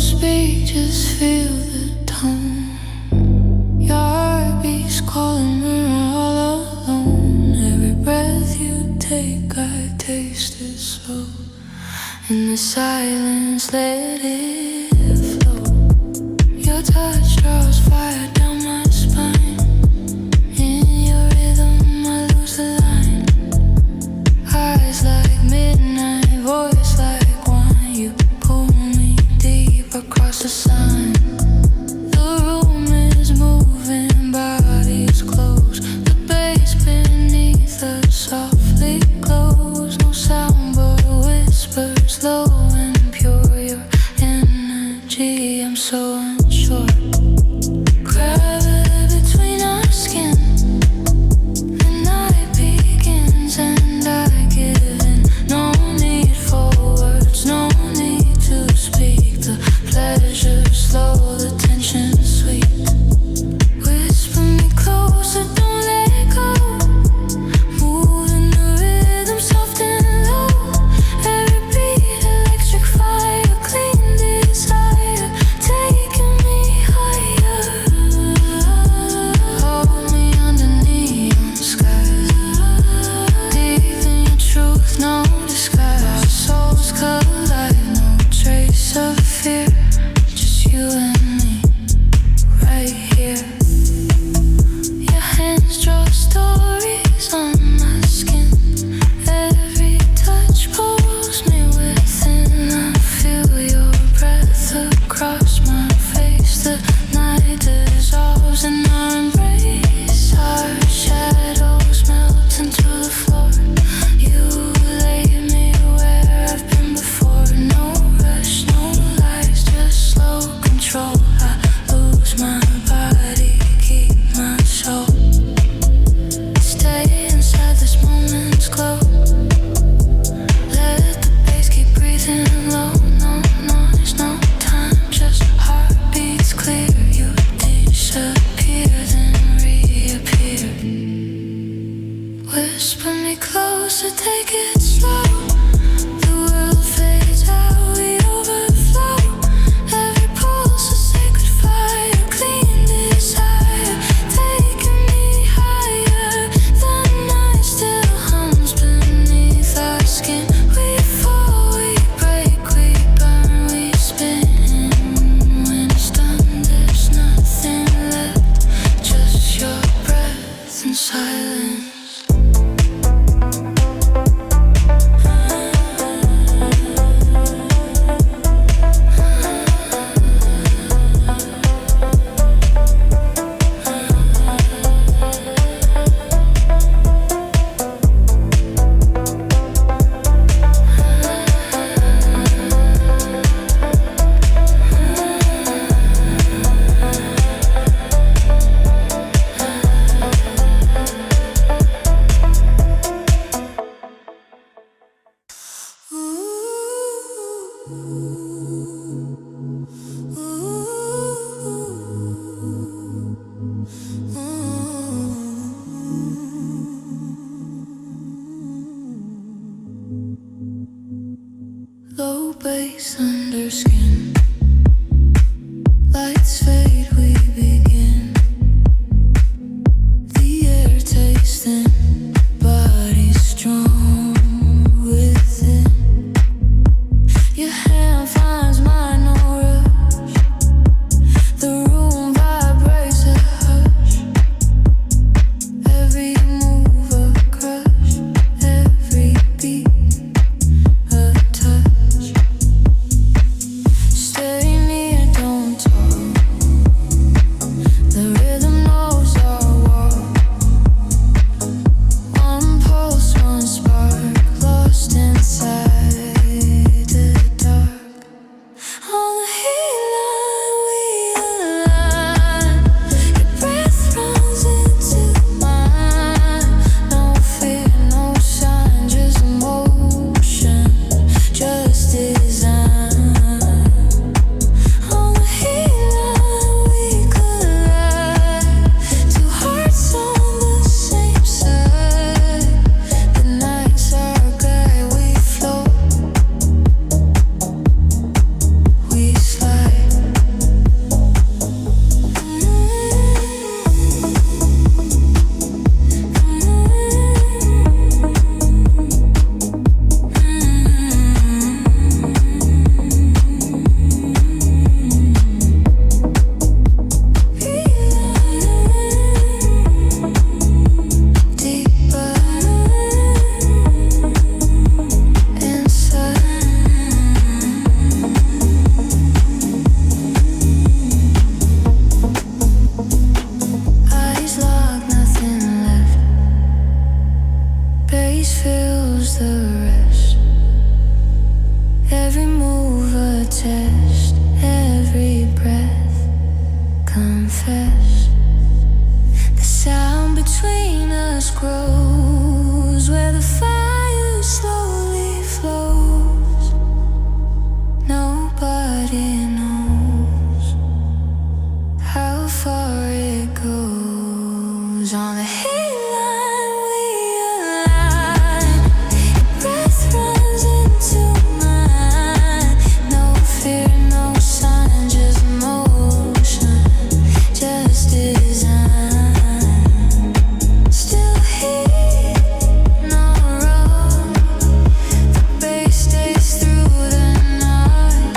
speak, just feel the tone. Your heartbeat's calling when we're all alone. Every breath you take, I taste it slow. In the silence, let it flow. Your touch draws fire down my spine. In your rhythm, I lose the line. Eyes like midnight, voice like wine. You pull me deep across the sun. The room is moving, bodies close. The bass beneath us softly glows. No sound but whispers, low and pure. Your energy, I'm so unsure. Gravity between our skin. The night begins and I give in. No need for words, no need to speak. The pleasure slow, the tension sweet. Whisper me closer, don't let go. Moving the rhythm soft and low. Every beat electric fire, clean desire, taking me higher. Hold me under neon skies. Deep in your truth, no disguise. Our souls collide, no trace of fear. Just you and me, right here. Your hands draw stories on my skin. Every touch pulls me within. I feel your breath across my face. The night dissolves in our embrace. Our shadows melt into the floor. You lay me where I've been before. No rush, no lies, just slow control. I lose my body, keep my soul. Stay inside this moment's glow. Let the bass keep breathing low. No noise, no time, just heartbeats clear. You disappear, then reappear. Whisper me closer, take it slow. The world fades out, we overflow. Every pulse a sacred fire, clean desire, taking me higher. The night still hums beneath our skin. We fall, we break, we burn, we spin. When it's done, there's nothing left, just your breath and silence. Low bass under skin. Lights fade, we begin. The air takes thin, body strong within. Your hand finds mine, no rush. The room vibrates a hush. Every move a crush, every beat a touch. Stay near, don't talk. Every move a test, every breath confess. The sound between us grows where the fire slowly flows. Nobody knows how far it goes. On the heatline we align. Your breath runs into mine. No fear, no sign, just motion, just design. Still here, no wrong. The bass stays through the night.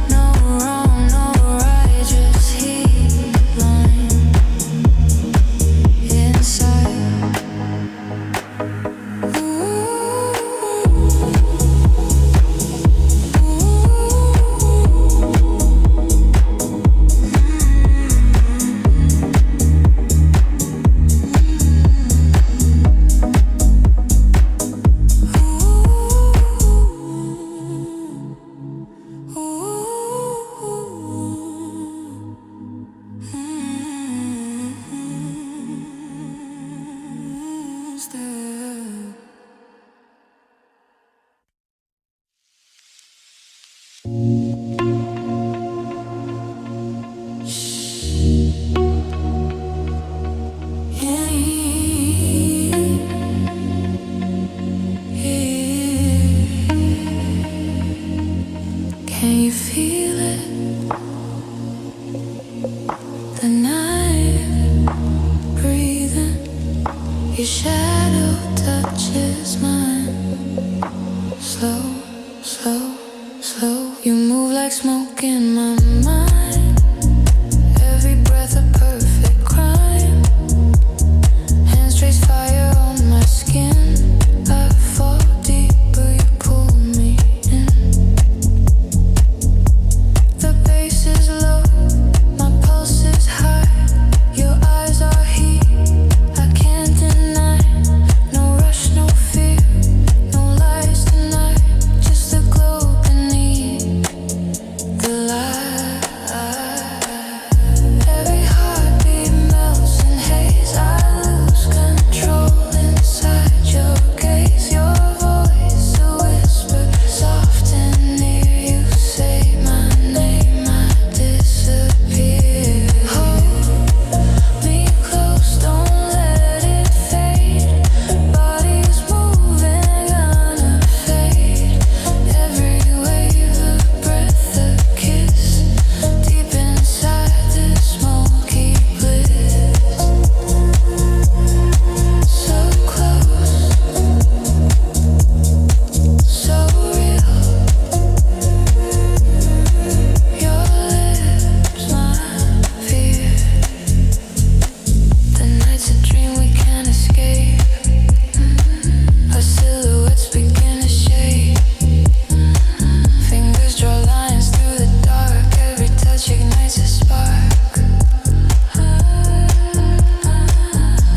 No wrong, no right, just heatline inside. Can you feel it? The night breathing, your shadow touches mine. Slow, slow, slow. You move like smoke in my mind. Every breath a perfect crime. Hands trace fire on my skin. I fall deeper, you pull me in. The bass is low, my pulse is high. Your eyes are heat, I can't deny. No rush, no fear, no lies tonight. Just the glow beneath the light. Every heartbeat melts in haze. I lose control inside your gaze. Your voice a whisper, soft and near. You say my name, I disappear. Hold me close, don't let it fade. Body's moving, gonna fade. Every wave a breath, a kiss. Deep inside this smoky bliss. So close, so real. Your lips, my fear. The night's a dream we can't escape. Our silhouettes begin to shake. Fingers draw lines through the dark. Every touch ignites a spark.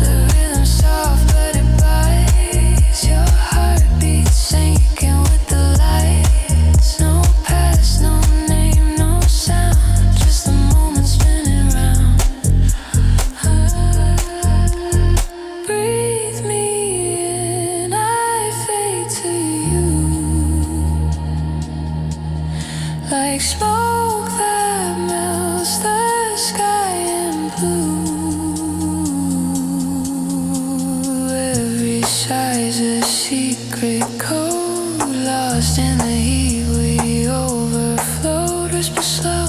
The rhythm soft, but it bites. Your heartbeat sinking with the lights. No past, no name, no sound. Just the moment spinning round. Breathe me in, I fade to you. Like smoke that melts the sky in blue. Every sigh's a secret code, lost in the heat we overflow. Whisper slow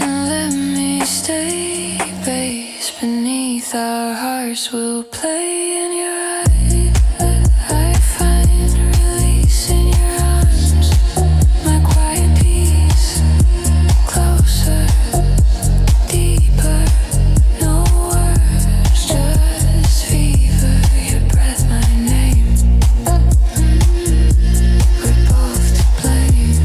and let me stay. Bass beneath our hearts will play in your eyes. I find release in your arms. My quiet peace, closer, deeper. No words, just fever. Your breath, my name. We're both to blame.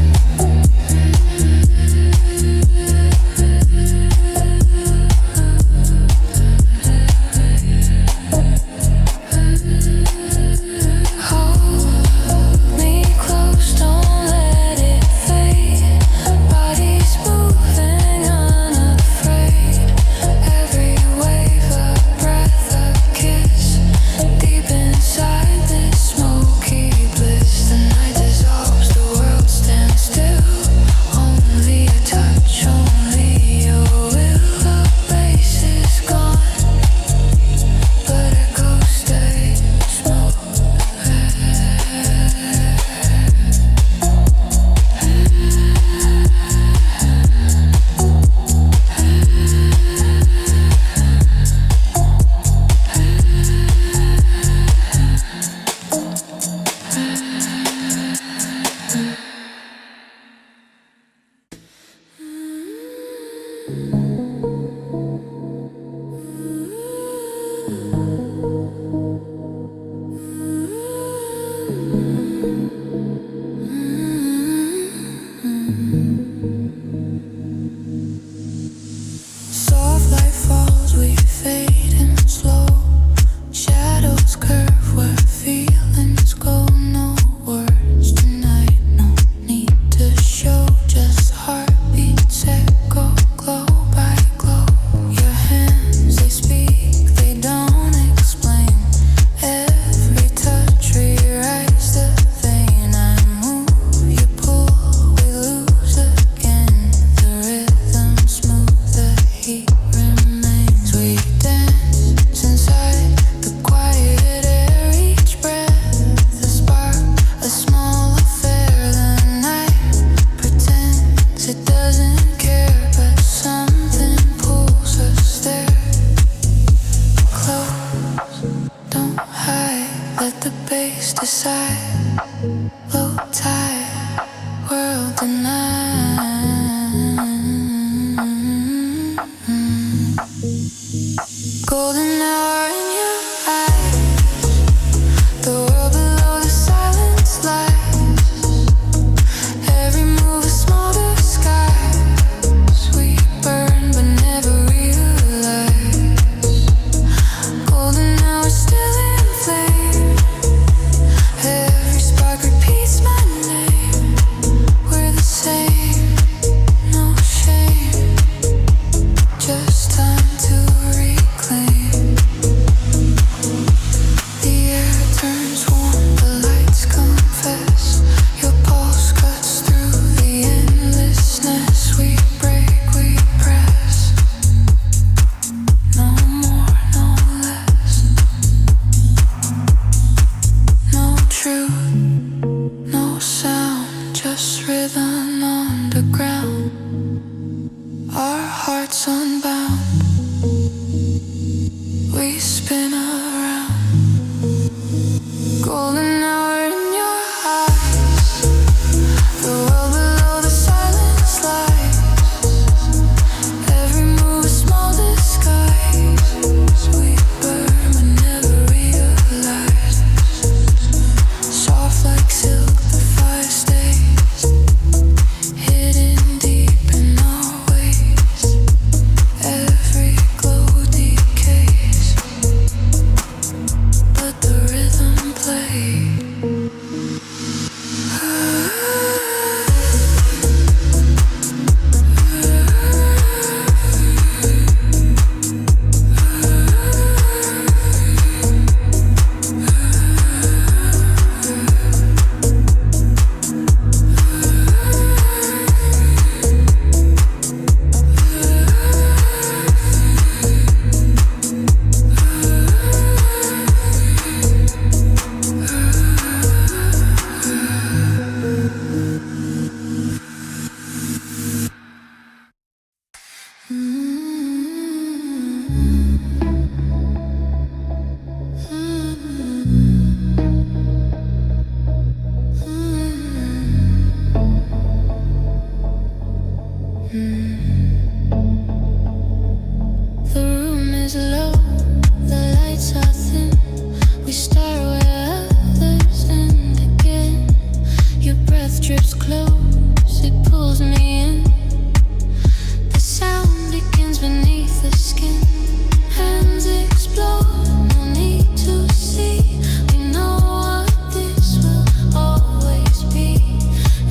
Golden hour in your eyes, the world below the silence lies. Every move a small disguise. We burn but never realize. Golden hour still in flame. Every spark repeats my name. We're the same, no shame. Just time to reclaim. The air turns warm, the lights confess. Your pulse cuts through the endlessness. We break, we press. No more, no less. No truth, no sound, just rhythm on the ground. Our hearts unbound. We spin around. Golden hour in your eyes. The world below the silence lies. Every move a small disguise. We burn but never realize. Soft like silk, the fire stays. Hidden deep in our ways. Every glow decays, but the rhythm plays. The room is low, the lights are thin. We start where others end again. Your breath drips close, it pulls me in. The sound begins beneath the skin. Hands explode, no need to see. We know what this will always be.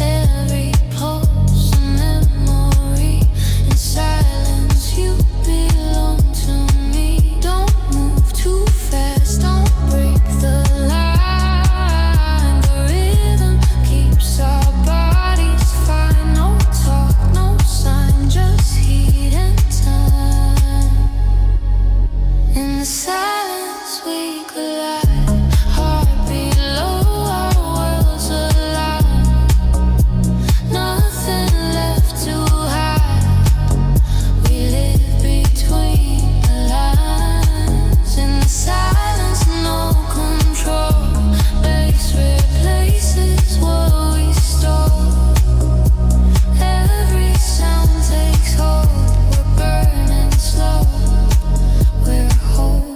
Every pulse a memory. In silence you belong to me. Don't move too fast, don't break the line. The rhythm keeps our bodies fine. No talk, no sign, just heat and time. In the silence we collide. Heartbeat low, our worlds alive. Nothing left to hide. We live between the lines. In the silence, no control. Space replaces what we stole. Every sound takes hold. We're burning slow. We're whole.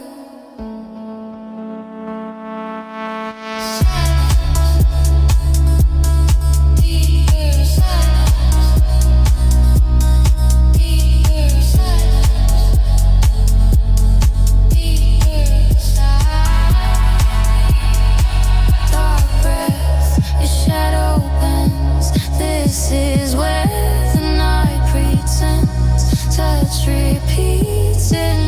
Dark breath, your shadow bends. This is where the night pretends. Touch repeats in